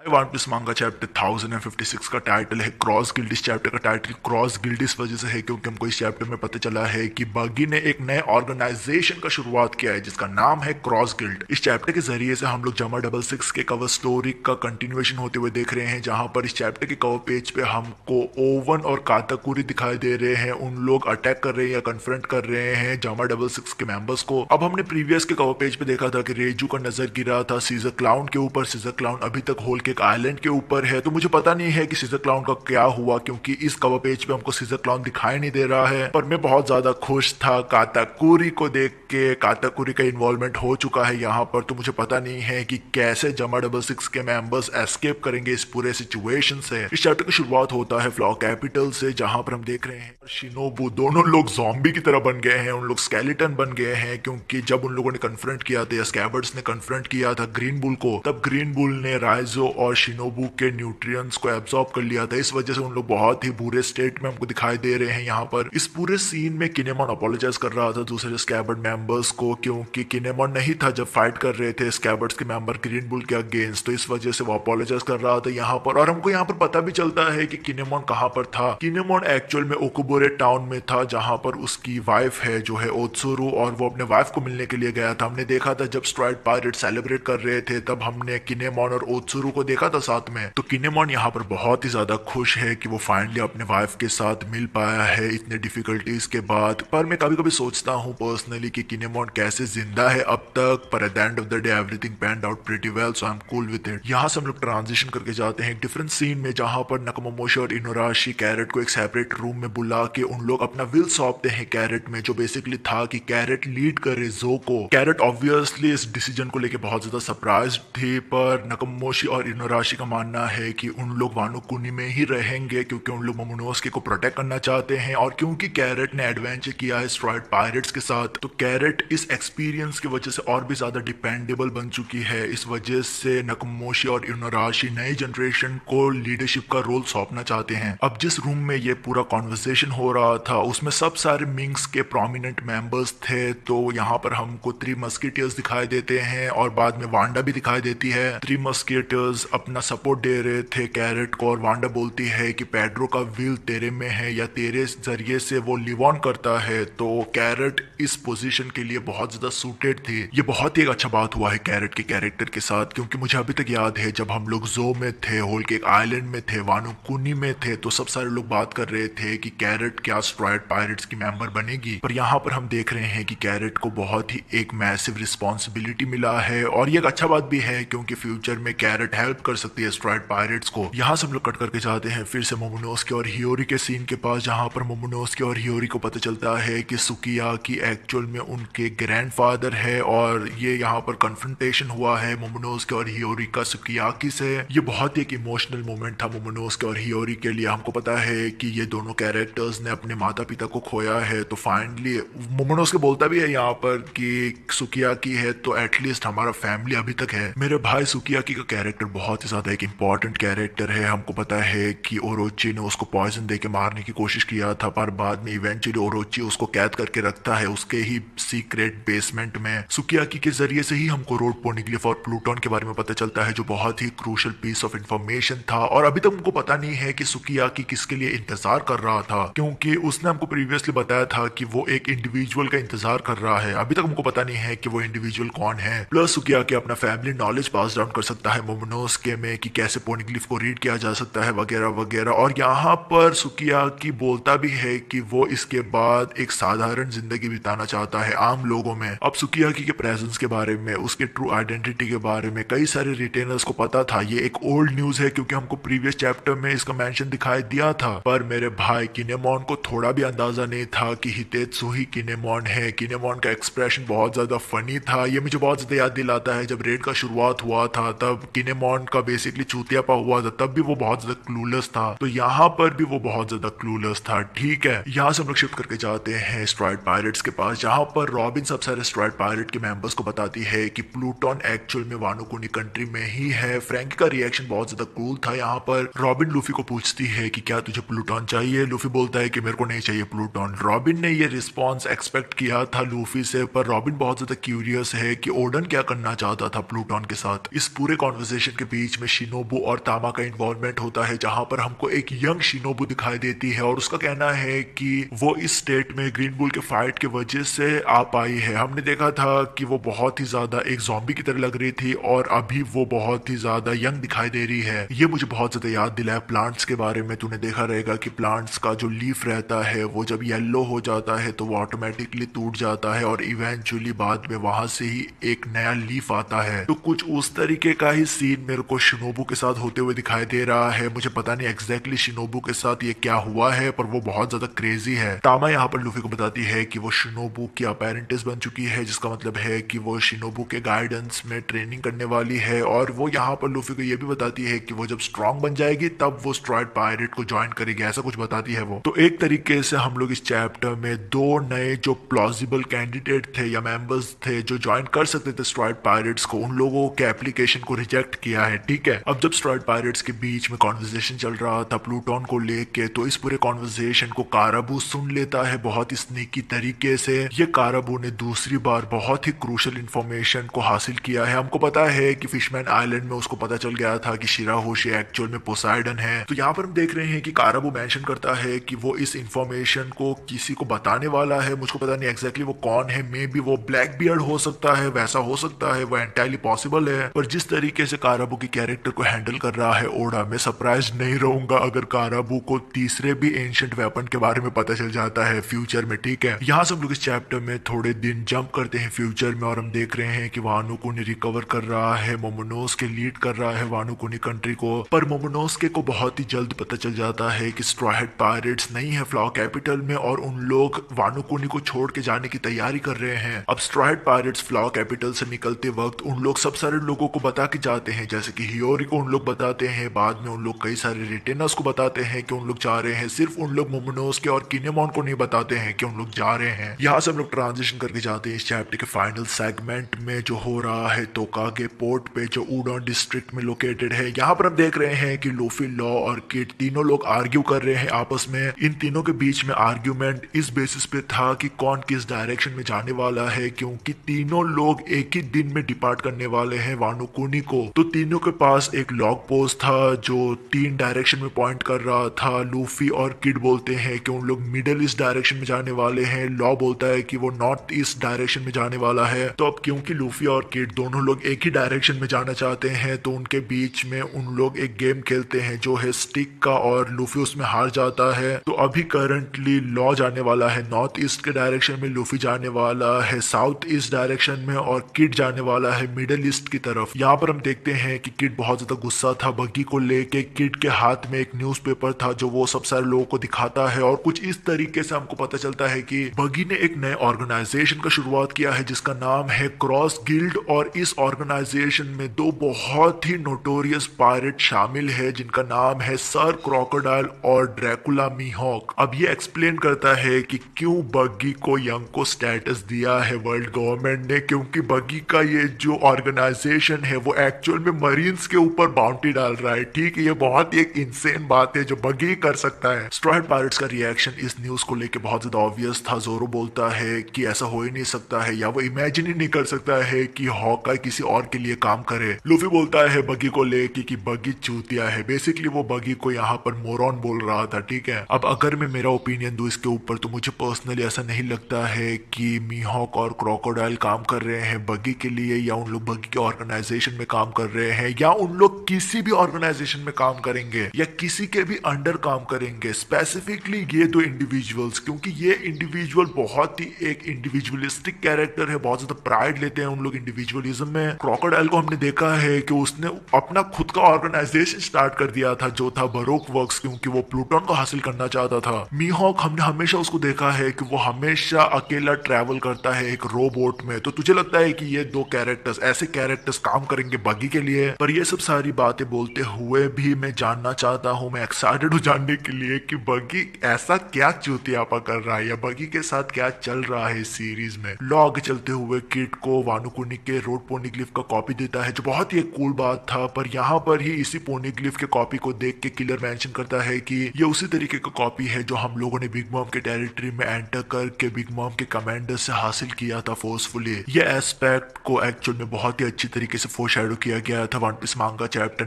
One piece मांगा chapter 1056 का title है क्रॉस गिल्ड। इस चैप्टर का टाइटल क्रॉस गिल्ड इस वजह से है क्योंकि हमको इस चैप्टर में पता चला है कि बगी ने एक नए ऑर्गेनाइजेशन का शुरुआत किया है जिसका नाम है क्रॉस गिल्ड। इस चैप्टर के जरिए से हम लोग जमा डबल सिक्स के कवर स्टोरी का कंटिन्यूएशन होते हुए देख रहे हैं, जहां पर इस चैप्टर के कवर पेज पे हमको ओवन और काताकुरी दिखाई दे रहे हैं। उन लोग अटैक कर रहे हैं या कन्फ्रंट कर रहे हैं जमा डबल सिक्स के मेंबर्स को। अब हमने प्रीवियस के कवर पेज पे देखा था कि रेजू का नजर गिरा था सीजर क्लाउन के ऊपर। सीजर क्लाउन अभी तक होल के आइलैंड के ऊपर है, तो मुझे पता नहीं है कि सीजर क्लाउन का क्या हुआ क्योंकि इस कवर पेज पे हमको सीजर क्लाउन दिखाई नहीं दे रहा है। पर मैं बहुत ज्यादा खुश था काताकुरी को देख के। काताकुरी का इन्वॉल्वमेंट हो चुका है यहाँ पर, तो मुझे पता नहीं है कि कैसे जमा डबल सिक्स के मेंबर्स एस्केप करेंगे इस पूरे सिचुएशन से। इस चैप्टर की शुरुआत होता है फ्लॉ कैपिटल से, जहां पर हम देख रहे हैं शिनोबू दोनों लोग ज़ॉम्बी की तरह बन गए हैं। उन लोग स्केलेटन बन गए हैं क्योंकि जब उन लोगों ने कन्फ्रंट किया था या स्कैबर्ड्स ने कन्फ्रंट किया था ग्रीन बुल को, तब ग्रीन बुल ने राइजो और शिनोबू के न्यूट्रिएंट्स को एब्जॉर्ब कर लिया था। इस वजह से उन लोग बहुत ही बुरे स्टेट में हमको दिखाई दे रहे हैं यहाँ पर। इस पूरे सीन में किनेमॉन अपोलोजाइज कर रहा था दूसरे स्कैबर्ड मेंबर्स को क्योंकि किनेमॉन नहीं था जब फाइट कर रहे थे स्कैबर्ड्स के मेंबर ग्रीन बुल के अगेंस्ट, तो इस वजह से वो अपोलोजाइज कर रहा था यहाँ पर। और हमको यहाँ पर पता भी चलता है कि किनेमॉन कहाँ पर था। किनेमॉन एक्चुअल में ओकुबोरे टाउन में था जहाँ पर उसकी वाइफ है जो है ओत्सुरु, और वो अपने वाइफ को मिलने के लिए गया था। हमने देखा था जब स्ट्राइड पायरेट सेलिब्रेट कर रहे थे तब हमने किनेमॉन और ओत्सुरु को देखा था साथ में। तो किनेमॉन यहाँ पर बहुत ही ज्यादा खुश है कि वो फाइनली अपने वाइफ के साथ मिल पाया है इतने डिफिकल्टीज के बाद। पर मैं कभी कभी सोचता हूँ पर्सनली कि किनेमॉन कैसे जिंदा है अब तक, पर at the end of the day everything panned out pretty well, so I am cool with it. यहाँ से हम लोग ट्रांजिशन करके जाते हैं एक डिफरेंट सीन में जहाँ पर नकामोमोशी और इनोराशी कैरेट को एक सेपरेट रूम में बुला के उन लोग अपना विल सौंपते हैं कैरेट में, जो बेसिकली था कि कैरेट लीड करे जो को। कैरेट ऑब्वियसली इस डिसीजन को लेके बहुत ज्यादा सरप्राइज थी, पर नकामोशी और इनोराशी का मानना है कि उन लोग वानो कुनी में ही रहेंगे क्योंकि उन लोग मोमोनोस्के को प्रोटेक्ट करना चाहते हैं। और क्योंकि कैरेट ने एडवेंचर किया है स्ट्राइड पायरेट्स के साथ, तो कैरेट इस एक्सपीरियंस की वजह से और भी ज्यादा डिपेंडेबल बन चुकी है। इस वजह से नकामोशी और इनोराशी नई जनरेशन को लीडरशिप का रोल सौंपना चाहते हैं। अब जिस रूम में ये पूरा कॉन्वर्सेशन हो रहा था उसमें सब सारे मिंग्स के प्रोमिनेंट मेंबर्स थे, तो यहाँ पर हमको थ्री मस्किटियर्स दिखाई देते हैं और बाद में वांडा भी दिखाई देती है। थ्री मस्किटियर्स अपना सपोर्ट दे रहे थे कैरेट को, और वांडा बोलती है कि पेड्रो का विल तेरे में है या तेरे जरिए से वो लिव ऑन करता है। तो कैरेट इस पोजीशन के लिए बहुत ज्यादा सूटेड थी। ये बहुत ही एक अच्छा बात हुआ है कैरेट के कैरेक्टर के साथ, क्योंकि मुझे अभी तक याद है जब हम लोग जो में थे, होल के एक आइलैंड में थे, वानो कुनी में थे, तो सब सारे लोग बात कर रहे थे कि कैरेट क्या स्ट्राइड पायरेट्स की मेंबर बनेगी। पर यहाँ पर हम देख रहे हैं कि कैरेट को बहुत ही एक मैसिव रिस्पॉन्सिबिलिटी मिला है, और ये एक अच्छा बात भी है क्योंकि फ्यूचर में कैरेट हेल्प कर सकती है स्ट्राइड पायरेट्स को। यहाँ से हम लोग कट करके जाते हैं फिर से मोमोनोस्के और हियोरी के सीन के पास, जहाँ पर मोमोनोस्के और हियोरी को पता चलता है कि सुकियाकी एक्चुअल में उनके ग्रैंडफादर है, और ये यहाँ पर कन्फ्रंटेशन हुआ है मोमोनोस्के और हियोरी का सुकियाकी से। ये बहुत ही एक इमोशनल मोमेंट था मोमोनोस्के और हियोरी के लिए। हमको पता है कि ये दोनों कैरेक्टर्स ने अपने माता पिता को खोया है, तो फाइनली मोमोनोस्के बोलता भी है यहाँ पर कि सुकियाकी है तो एटलीस्ट हमारा फैमिली अभी तक है। मेरे भाई सुकियाकी का कैरेक्टर बहुत ही ज्यादा एक इंपॉर्टेंट कैरेक्टर है। हमको पता है कि ओरोची ने उसको पॉइजन देके मारने की कोशिश किया था, पर बाद में इवेंचुअली ओरोची उसको कैद करके रखता है उसके ही सीक्रेट बेसमेंट में। सुकियाकी के जरिए से ही हमको रोड पोनिग्लिफ और प्लूटोन के बारे में पता चलता है, जो बहुत ही क्रूशल पीस ऑफ इंफॉर्मेशन था। और अभी तक हमको पता नहीं है कि सुकियाकी किसके लिए इंतजार कर रहा था, क्योंकि उसने हमको प्रीवियसली बताया था कि वो एक इंडिविजुअल का इंतजार कर रहा है। अभी तक हमको पता नहीं है कि वो इंडिविजुअल कौन है। प्लस सुकियाकी अपना फैमिली नॉलेज पास डाउन कर सकता है मोमोनोस्के में कि कैसे पोनिग्लिफ को रीड किया जा सकता है वगैरह वगैरह। और यहाँ पर सुकियाकी बोलता भी है कि वो इसके बाद एक साधारण जिंदगी बिताना चाहता है आम लोगों में। अब सुकियाकी के प्रेजेंस के बारे में, उसके ट्रू आइडेंटिटी के बारे में कई सारे रिटेनर्स को पता था। ये एक ओल्ड न्यूज है क्योंकि हमको प्रीवियस चैप्टर में इसका मेंशन दिखाई दिया था, पर मेरे भाई किनेमॉन को थोड़ा भी अंदाजा नहीं था कि हितेत्सु ही किनेमॉन है। किनेमॉन का एक्सप्रेशन बहुत ज्यादा फनी था। ये मुझे बहुत ज्यादा याद दिलाता है जब रेड का शुरुआत हुआ था तब किनेमॉन का बेसिकली चूतियापा हुआ था, तब भी वो बहुत ज्यादा क्लूलेस था। तो यहाँ पर भी वो बहुत ज्यादा क्लूलेस था। ठीक है, यहाँ से हम लोग शिफ्ट करके जाते हैं स्ट्राइड पायरेट्स के पास, जहाँ पर रॉबिन सब सारे स्ट्राइड पायरेट के मेंबर्स को बताती है कि प्लूटोन एक्चुअल में वानो कुनी कंट्री में ही है। फ्रैंकी का रिएक्शन बहुत ज्यादा कूल था। यहाँ पर रॉबिन लूफी को पूछती है कि क्या तुझे प्लूटोन चाहिए। लूफी बोलता है कि मेरे को नहीं चाहिए प्लूटोन। रॉबिन ने ये रिस्पॉन्स एक्सपेक्ट किया था लूफी से, पर रॉबिन बहुत ज्यादा क्यूरियस है कि ओडन क्या करना चाहता था प्लूटोन के साथ। इस पूरे कॉन्वर्सेशन के बीच में शिनोबू और तामा का इन्वॉल्वमेंट होता है, जहां पर हमको एक यंग शिनोबू दिखाई देती है और उसका कहना है कि वो इस स्टेट में ग्रीन बुल के फाइट की वजह से आ पाई है। हमने देखा था कि वो बहुत ही ज्यादा एक जॉम्बी की तरह लग रही थी और अभी वो बहुत ही ज्यादा यंग दिखाई दे रही है। ये मुझे बहुत ज्यादा याद दिलाया प्लांट्स के बारे में। तूने देखा रहेगा कि प्लांट्स का जो लीफ रहता है वो जब येलो हो जाता है तो वो ऑटोमेटिकली टूट जाता है और इवेंचुअली बाद में वहां से ही एक नया लीफ आता है। तो कुछ उस तरीके का ही सीन मेरे को शिनोबू के साथ होते हुए दिखाई दे रहा है। मुझे पता नहीं एग्जैक्टली शिनोबू के साथ ये क्या हुआ है, पर वो बहुत ज्यादा क्रेजी है। तामा यहाँ पर लूफी को बताती है कि वो शिनोबू की अपेरेंटिस बन चुकी है, जिसका मतलब है कि वो शिनोबू के गाइडेंस में ट्रेनिंग करने वाली है। और वो यहाँ पर लूफी को ये भी बताती है कि वो जब स्ट्रांग बन जाएगी तब वो स्ट्रॉयड पायरेट को ज्वाइन करेगी, ऐसा कुछ बताती है वो। तो एक तरीके से हम लोग इस चैप्टर में दो नए जो प्लॉजिबल कैंडिडेट थे या मेंबर्स थे जो ज्वाइन कर सकते थे स्ट्रॉयड पायरेट्स को, उन लोगों के एप्लीकेशन को रिजेक्ट किया है। ठीक है, अब जब स्ट्रॉयड पायरेट्स के बीच में कॉन्वर्सेशन चल रहा था प्लूटोन को लेके, तो इस पूरे कॉन्वर्सेशन को काराबू सुन लेता है बहुत ही स्नीकी तरीके से। ये काराबू ने दूसरी बार बहुत ही क्रूशल इंफॉर्मेशन को हासिल किया है। हमको पता है कि फिशमैन आइलैंड में उसको पता चल गया था कि शिराहोशी एक्चुअल में पोसाइडन है। तो यहाँ पर हम देख रहे हैं कि काराबू मेंशन करता है कि वो इस इंफॉर्मेशन को किसी को बताने वाला है। मुझको पता नहीं एग्जैक्टली वो कौन है, मे बी वो ब्लैक बियर्ड हो सकता है, वैसा हो सकता है, वो एंटायरली पॉसिबल है। पर जिस तरीके से काराबू की कैरेक्टर को हैंडल कर रहा है ओडा, मैं सरप्राइज नहीं रहूंगा अगर काराबू को तीसरे भी एंशिएंट वेपन के बारे में पता चल जाता है फ्यूचर में। ठीक है, यहाँ से हम लोग इस चैप्टर में थोड़े दिन जंप करते हैं फ्यूचर में और हम देख रहे हैं कि वानो कुनी रिकवर कर रहा है, मोमोनोस्के लीड कर रहा है वानो कुनी कंट्री को। पर मोमोनोस्के को बहुत ही जल्द पता चल जाता है कि स्ट्रॉ हेड पायरेट्स नहीं है फ्लावर कैपिटल में और उन लोग वानो कुनी को छोड़ के जाने की तैयारी कर रहे हैं। अब straw head pirates flower capital से निकलते वक्त उन लोग सब सारे लोगों को बता के जाते हैं, जैसे कि हियोरी को उन लोग बताते हैं, बाद में उन लोग कई सारे रिटेनर्स को बताते हैं कि उन लोग जा रहे हैं। सिर्फ उन लोग मोमोनोस्के और किनेमोन को नहीं बताते हैं कि उन लोग जा रहे हैं। यहाँ से हम लोग ट्रांजिशन करके जाते हैं इस चैप्टर के फाइनल सेगमेंट में जो हो रहा है तोकागे पोर्ट पे, जो उडोन डिस्ट्रिक्ट में लोकेटेड है। यहाँ पर हम देख रहे हैं कि लूफी, लॉ और किड तीनों लोग आर्ग्यू कर रहे हैं आपस में। इन तीनों के बीच में आर्ग्यूमेंट इस बेसिस पे था कि कौन किस डायरेक्शन में जाने वाला है, क्योंकि तीनों लोग एक ही दिन में डिपार्ट करने वाले हैं वानो कुनी को। तो तीनों के पास एक लॉग पोस्ट था जो 3 डायरेक्शन में पॉइंट कर रहा था। लूफी और किड बोलते हैं कि उन लोग मिडिल ईस्ट डायरेक्शन में जाने वाले हैं, लॉ बोलता है कि वो नॉर्थ ईस्ट डायरेक्शन में जाने वाला है। तो अब क्योंकि लूफी और किड दोनों लोग एक ही डायरेक्शन में जाना चाहते हैं तो उनके बीच में उन लोग एक गेम खेलते हैं जो है स्टिक का, और लूफी उसमें हार जाता है। तो अभी करंटली लॉ जाने वाला है नॉर्थ ईस्ट के डायरेक्शन में, लूफी जाने वाला है साउथ ईस्ट डायरेक्शन में और किड जाने वाला है मिडिल ईस्ट की तरफ। यहाँ पर हम देखते हैं कि किड बहुत ज्यादा गुस्सा था बग्गी को लेके। किड के हाथ में एक न्यूज़पेपर था जो वो सब सारे लोगों को दिखाता है और कुछ इस तरीके से हमको पता चलता है कि बग्गी ने एक नए ऑर्गेनाइजेशन का शुरुआत किया है जिसका नाम है क्रॉस गिल्ड। और इस ऑर्गेनाइजेशन में 2 बहुत ही नोटोरियस पायरेट शामिल है जिनका नाम है सर क्रोकोडाइल और ड्रैकुला मीहॉक। अब ये एक्सप्लेन करता है कि क्यों बग्गी को यंग को स्टेटस दिया है वर्ल्ड गवर्नमेंट ने, क्योंकि बग्गी का ये जो ऑर्गेनाइजेशन है वो एक्चुअल में मरीन्स के ऊपर बाउंटी डाल रहा है। ठीक है, ये बहुत ही एक इंसेन बात है जो बग्गी कर सकता है। स्ट्रॉ हेड पायरेट्स का रिएक्शन इस न्यूज को लेके बहुत ज्यादा ऑब्वियस था। जोरो बोलता है कि ऐसा हो ही नहीं सकता है, या वो इमेजिन ही नहीं कर सकता है कि हॉकाई किसी और के लिए काम करे। लूफी बोलता है बग्गी को लेके कि बग्गी चूतिया है। बेसिकली वो बग्गी को यहाँ पर मोरॉन बोल रहा था। ठीक है, अब अगर मैं मेरा ओपिनियन दूं इसके ऊपर तो मुझे पर्सनली ऐसा नहीं लगता है कि मीहॉक और क्रोकोडाइल काम कर रहे हैं बग्गी के लिए, या उन लोग बग्गी के ऑर्गेनाइजेशन में काम कर रहे हैं, या उन लोग किसी भी ऑर्गेनाइजेशन में काम करेंगे या किसी के भी अंडर काम करेंगे। स्पेसिफिकली ये 2 इंडिविजुअल्स, क्योंकि ये इंडिविजुअल बहुत ही एक इंडिविजुअलिस्टिक कैरेक्टर है, बहुत ज्यादा प्राइड लेते हैं उन लोग इंडिविजुअलिज्म में। क्रोकोडाइल को हमने देखा है कि उसने अपना खुद का ऑर्गेनाइजेशन स्टार्ट कर दिया था जो था बरोक वर्क्स, क्योंकि वो प्लूटोन को हासिल करना चाहता था। मीहॉक हमने हमेशा उसको देखा है कि वो हमेशा अकेला ट्रैवल करता है एक रोबोट में। तो तुझे लगता है कि ये 2 कैरेक्टर्स, ऐसे कैरेक्टर्स काम करेंगे बग्गी के लिए? पर ये सब सारी बातें बोलते हुए भी मैं जानना चाहता हूँ, मैं एक्साइटेड हूँ जानने के लिए कि बग्गी ऐसा क्या चूतियापा कर रहा है या बग्गी के साथ क्या चल रहा है इस सीरीज में। लॉ आगे चलते हुए किड को वानो कुनी के रोड पोनीग्लिफ का कॉपी देता है जो बहुत ही एक कूल बात था। पर यहाँ पर ही इसी पोनीग्लिफ के कॉपी को देख के किलर मेंशन करता है कि ये उसी तरीके का कॉपी है जो हम लोगों ने बिग मॉम के टेरिटरी में एंटर करके बिग मॉम के कमांडर से हासिल किया था फोर्सफुली। ये एस्पेक्ट को एक्चुअल में बहुत ही अच्छी तरीके से फोरशैडो किया गया था वन पीस मांगा चैप्टर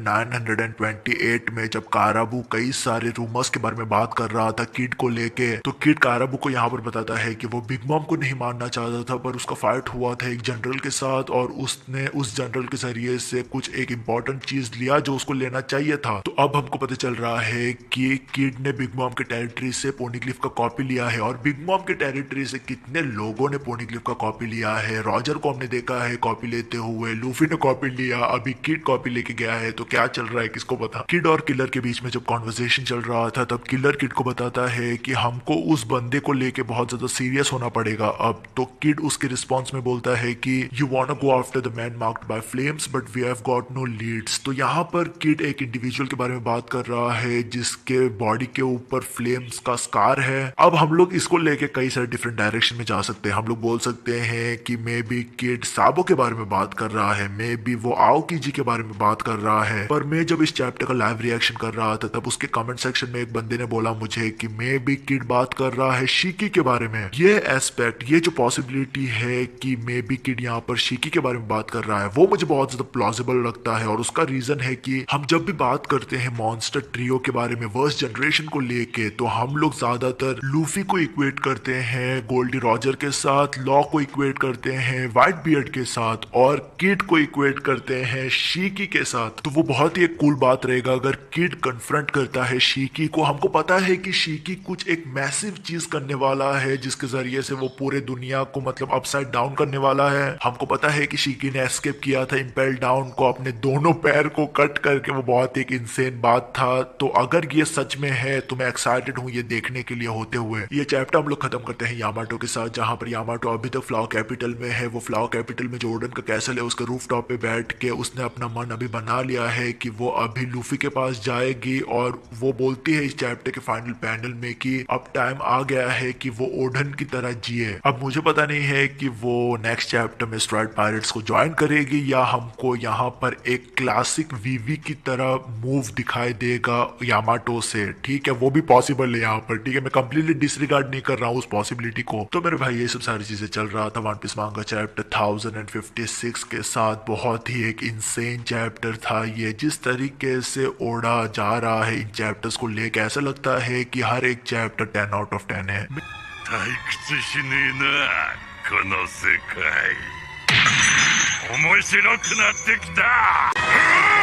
928 में, जब काराबू कई सारे रूमर्स के बारे में बात कर रहा था किड को लेके। तो किड काराबू को यहाँ पर बताता है कि वो बिग मॉम को नहीं मारना चाहता था, पर उसका फाइट हुआ था एक जनरल के साथ और उसने उस जनरल के जरिए से कुछ एक इंपॉर्टेंट चीज लिया जो उसको लेना चाहिए था। तो अब हमको पता चल रहा है कि किड ने बिग मॉम के टेरिटरी से पोनीग्लिफ का कॉपी लिया है, और बिग मॉम के टेरिटरी से कितने लोगों ने पोनीग्लिफ का कॉपी लिया है। रॉजर को हमने देखा है कॉपी लेते हुए, लूफी ने कॉपी लिया, अभी किड कॉपी लेके गया है। तो क्या चल रहा है किसको पता। किड और किलर के बीच में जब कॉन्वर्सेशन चल रहा था तब किलर किड को बताता है कि हमको उस बंदे को लेके बहुत ज्यादा सीरियस होना पड़ेगा अब। तो किड उसके रिस्पॉन्स में बोलता है कि you want go after the man marked by flames but we have got no leads. तो यहाँ पर किड एक इंडिविजुअल के बारे में बात कर रहा है जिसके बॉडी के ऊपर फ्लेम्स का स्कार है। अब हम लोग इसको लेके कई सारे डिफरेंट डायरेक्शन में जा सकते हैं। हम लोग बोल सकते हैं कि मे बी किड साबो के बारे में बात कर रहा है, मे बी वो आओकी जी के बारे में बात कर रहा है। पर मैं जब इस चैप्टर का लाइव रिएक्शन कर रहा था तब उसके कमेंट सेक्शन में एक बंदे ने बोला मुझे कि मे बी किड बात कर रहा है शीकी के बारे में। ये एस्पेक्ट, ये जो पॉसिबिलिटी है कि मे बी किड यहाँ पर शीकी के बारे में बात कर रहा है, वो मुझे बहुत ज्यादा प्लॉजिबल लगता है। और उसका रीजन है कि हम जब भी बात करते हैं मॉन्स्टर ट्रियो के बारे में वर्स्ट जनरेशन को लेके, तो हम लोग ज्यादातर लूफी को इक्वेट करते हैं गोल्डी रॉजर के साथ, लॉ को इक्वेट करते हैं व्हाइट बियर्ड के साथ, और किड को इक्वेट करते हैं शीकी के साथ। तो वो बहुत ही एक कूल बात रहेगा अगर किड कन्फ्रंट करता है शीकी को। हमको पता है कि शीकी कुछ एक मैसिव चीज करने वाला है जिसके जरिए से वो पूरे दुनिया को मतलब अपसाइड डाउन करने वाला है। हमको पता है कि शीकी ने एस्केप किया था इंपेल डाउन को अपने दोनों पैर को कट करके, वो बहुत एक इंसेन बात था। तो अगर ये सच में है तो मैं एक्साइटेड हूँ ये देखने के लिए होते हुए। ये चैप्टर हम लोग खत्म करते हैं यामाटो के साथ, जहां पर यामाटो अभी तक फ्लावर कैपिटल में है। वो फ्लावर कैपिटल में जो ओडन का कैसल है उसके रूफ टॉप पे बैठ के उसने अपना मन अभी बना लिया है कि वो अभी लूफी के पास जाएगी, और वो बोलती है इस चैप्टर के फाइनल पैनल में कि अब टाइम आ गया है कि वो ओडन की तरह जिए। अब मुझे पता नहीं है कि वो नेक्स्ट चैप्टर में स्ट्राइड पायरेट्स को ज्वाइन करेगी या हमको यहाँ पर एक क्लासिक वीवी की तरह मूव दिखाई देगा यामाटो से। ठीक है, वो भी पॉसिबल है यहाँ पर। ठीक है, मैं कंप्लीटली डिसरिगार्ड नहीं कर रहा हूँ उस पॉसिबिलिटी को। तो मेरे भाई ये सब सारी चीजें चल रहा था वन पीस मांगा चैप्टर 1056 के साथ। बहुत ही एक इंसेन चैप्टर था ये। जिस तरीके से ओडा जा रहा है इन चैप्टर्स को लेके, ऐसा लगता है कि हर एक चैप्टर 10 आउट ऑफ 10 है। 退屈しねえなこの世界面白くなってきた